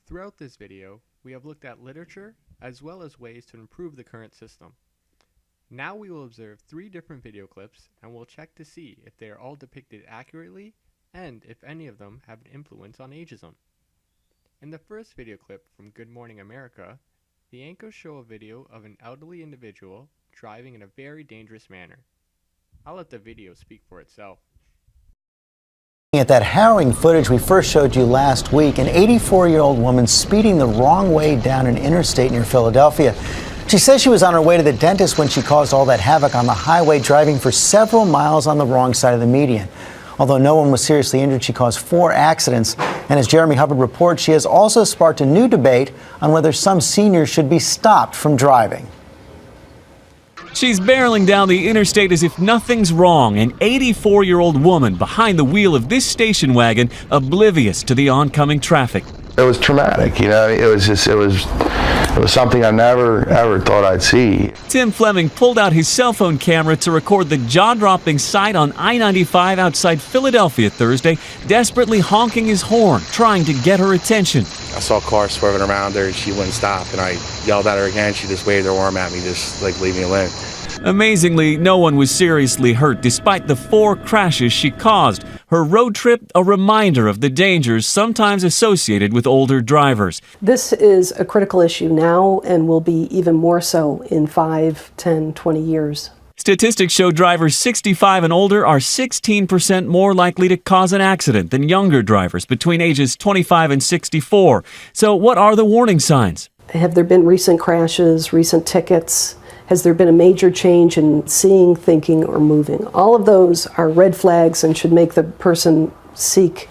Throughout this video, we have looked at literature as well as ways to improve the current system. Now we will observe 3 different video clips and we'll check to see if they are all depicted accurately and if any of them have an influence on ageism. In the first video clip from Good Morning America, the anchors show a video of an elderly individual driving in a very dangerous manner. I'll let the video speak for itself. At that harrowing footage we first showed you last week, an 84-year-old woman speeding the wrong way down an interstate near Philadelphia. She says she was on her way to the dentist when she caused all that havoc on the highway, driving for several miles on the wrong side of the median. Although no one was seriously injured, she caused 4 accidents. And as Jeremy Hubbard reports, she has also sparked a new debate on whether some seniors should be stopped from driving. She's barreling down the interstate as if nothing's wrong, an 84-year-old woman behind the wheel of this station wagon, oblivious to the oncoming traffic. It was traumatic, you know, it was something I never ever thought I'd see. Tim Fleming pulled out his cell phone camera to record the jaw-dropping sight on I-95 outside Philadelphia Thursday, desperately honking his horn, trying to get her attention. I saw cars swerving around her and she wouldn't stop, and I yelled at her again. She just waved her arm at me, just like, leave me alone. Amazingly, no one was seriously hurt despite the 4 crashes she caused. Her road trip a reminder of the dangers sometimes associated with older drivers. This is a critical issue now and will be even more so in 5, 10, 20 years. Statistics show drivers 65 and older are 16% more likely to cause an accident than younger drivers between ages 25 and 64. So what are the warning signs? Have there been recent crashes, recent tickets? Has there been a major change in seeing, thinking, or moving? All of those are red flags and should make the person seek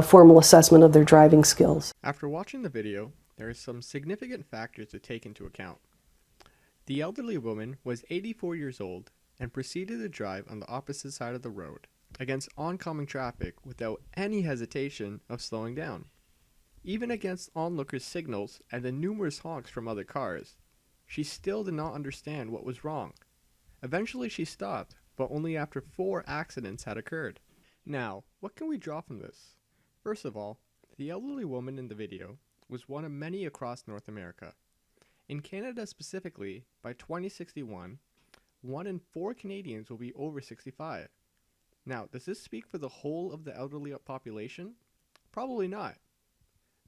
formal assessment of their driving skills. After watching the video, there are some significant factors to take into account. The elderly woman was 84 years old and proceeded to drive on the opposite side of the road against oncoming traffic without any hesitation of slowing down. Even against onlookers' signals and the numerous honks from other cars, she still did not understand what was wrong. Eventually she stopped, but only after 4 accidents had occurred. Now, what can we draw from this? First of all, the elderly woman in the video was one of many across North America. In Canada specifically, by 2061, 1 in 4 Canadians will be over 65. Now, does this speak for the whole of the elderly population? Probably not.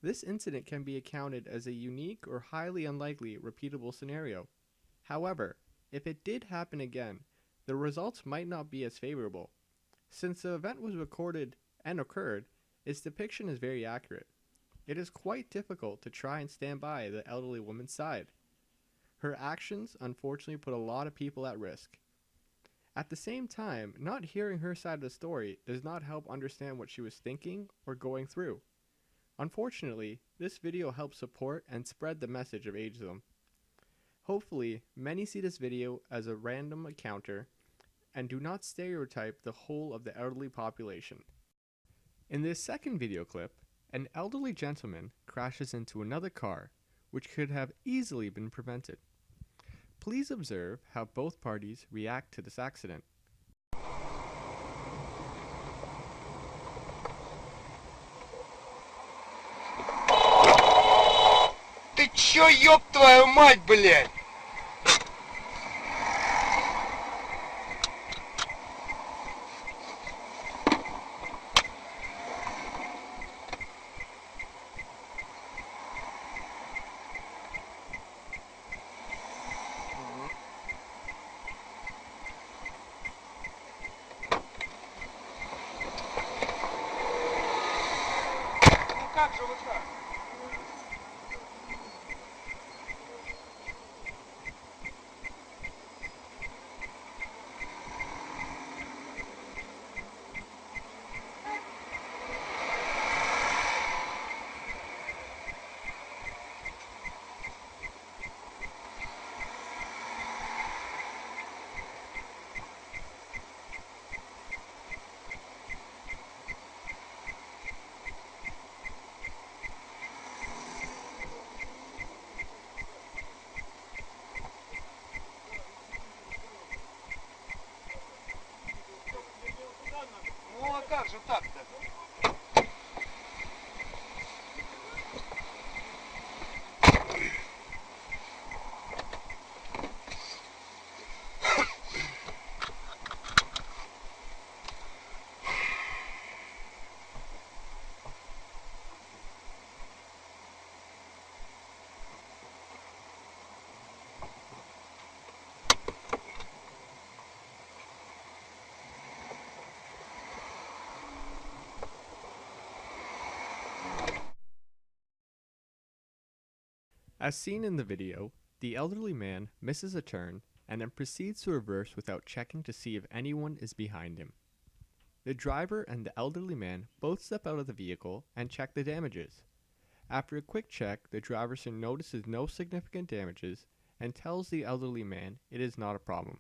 This incident can be accounted as a unique or highly unlikely repeatable scenario. However, if it did happen again, the results might not be as favorable. Since the event was recorded and occurred, its depiction is very accurate. It is quite difficult to try and stand by the elderly woman's side. Her actions unfortunately put a lot of people at risk. At the same time, not hearing her side of the story does not help understand what she was thinking or going through. Unfortunately, this video helps support and spread the message of ageism. Hopefully, many see this video as a random encounter and do not stereotype the whole of the elderly population. In this second video clip, an elderly gentleman crashes into another car, which could have easily been prevented. Please observe how both parties react to this accident. Ты чё, ёб твою мать, блядь? Ну как же вот так? As seen in the video, the elderly man misses a turn and then proceeds to reverse without checking to see if anyone is behind him. The driver and the elderly man both step out of the vehicle and check the damages. After a quick check, the driver soon notices no significant damages and tells the elderly man it is not a problem.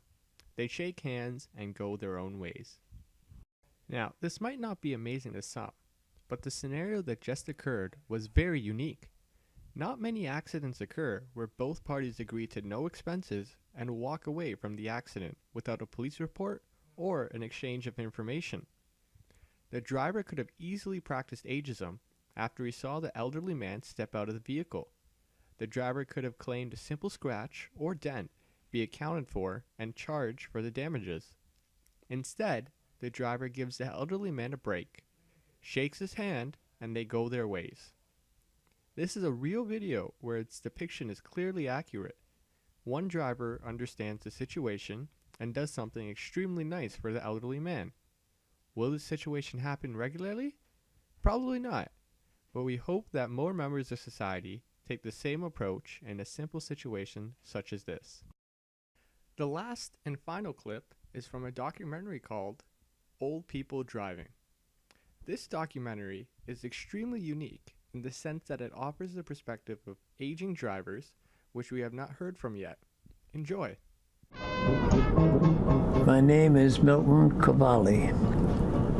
They shake hands and go their own ways. Now, this might not be amazing to some, but the scenario that just occurred was very unique. Not many accidents occur where both parties agree to no expenses and walk away from the accident without a police report or an exchange of information. The driver could have easily practiced ageism after he saw the elderly man step out of the vehicle. The driver could have claimed a simple scratch or dent be accounted for and charged for the damages. Instead, the driver gives the elderly man a break, shakes his hand, and they go their ways. This is a real video where its depiction is clearly accurate. One driver understands the situation and does something extremely nice for the elderly man. Will this situation happen regularly? Probably not, but we hope that more members of society take the same approach in a simple situation such as this. The last and final clip is from a documentary called Old People Driving. This documentary is extremely unique in the sense that it offers the perspective of aging drivers, which we have not heard from yet. Enjoy. My name is Milton Cavalli.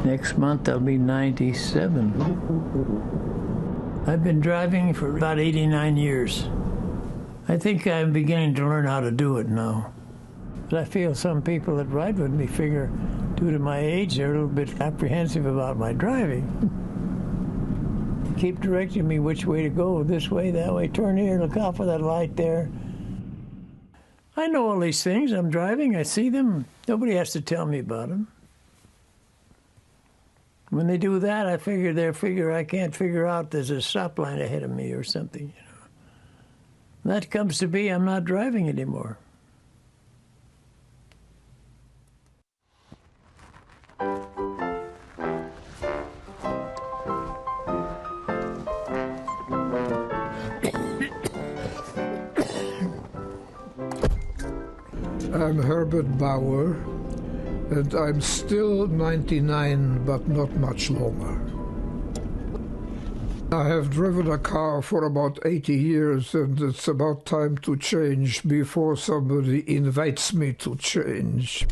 Next month I'll be 97. I've been driving for about 89 years. I think I'm beginning to learn how to do it now. But I feel some people that ride with me figure, due to my age, they're a little bit apprehensive about my driving. They keep directing me which way to go, this way, that way, turn here, look out for that light there. I know all these things. I'm driving, I see them. Nobody has to tell me about them. When they do that, I figure I can't figure out there's a stop line ahead of me or something, you know. And that comes to be, I'm not driving anymore. I'm Herbert Bauer, and I'm still 99, but not much longer. I have driven a car for about 80 years, and it's about time to change before somebody invites me to change.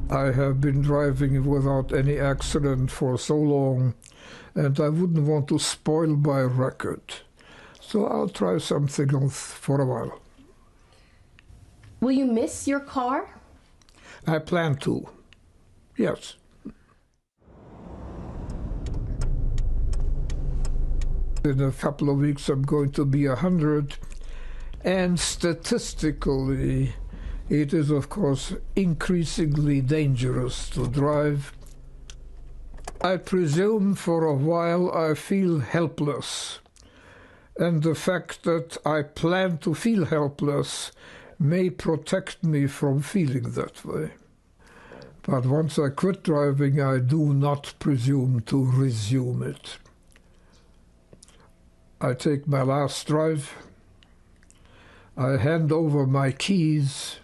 I have been driving without any accident for so long, and I wouldn't want to spoil my record. So I'll try something else for a while. Will you miss your car? I plan to, yes. In a couple of weeks I'm going to be 100, and statistically it is, of course, increasingly dangerous to drive. I presume for a while I feel helpless, and the fact that I plan to feel helpless may protect me from feeling that way. But once I quit driving, I do not presume to resume it. I take my last drive, I hand over my keys,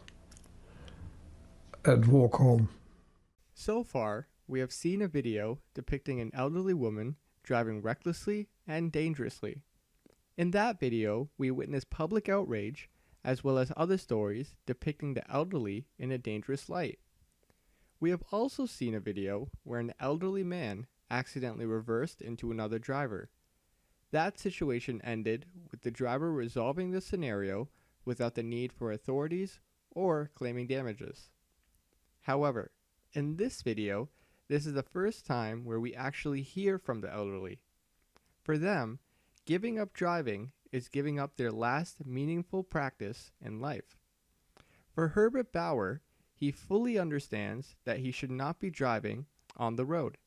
and walk home. So far, we have seen a video depicting an elderly woman driving recklessly and dangerously. In that video, we witnessed public outrage as well as other stories depicting the elderly in a dangerous light. We have also seen a video where an elderly man accidentally reversed into another driver. That situation ended with the driver resolving the scenario without the need for authorities or claiming damages. However, in this video, this is the first time where we actually hear from the elderly. For them, giving up driving is giving up their last meaningful practice in life. For Herbert Bauer, he fully understands that he should not be driving on the road.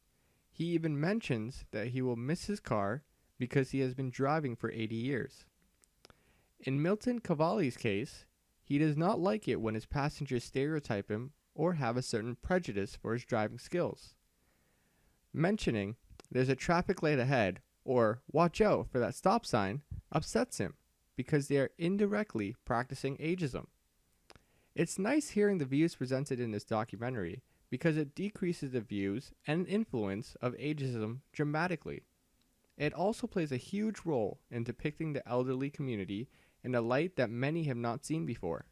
He even mentions that he will miss his car because he has been driving for 80 years. In Milton Cavalli's case, he does not like it when his passengers stereotype him or have a certain prejudice for his driving skills. Mentioning there's a traffic light ahead or watch out for that stop sign upsets him because they are indirectly practicing ageism. It's nice hearing the views presented in this documentary because it decreases the views and influence of ageism dramatically. It also plays a huge role in depicting the elderly community in a light that many have not seen before.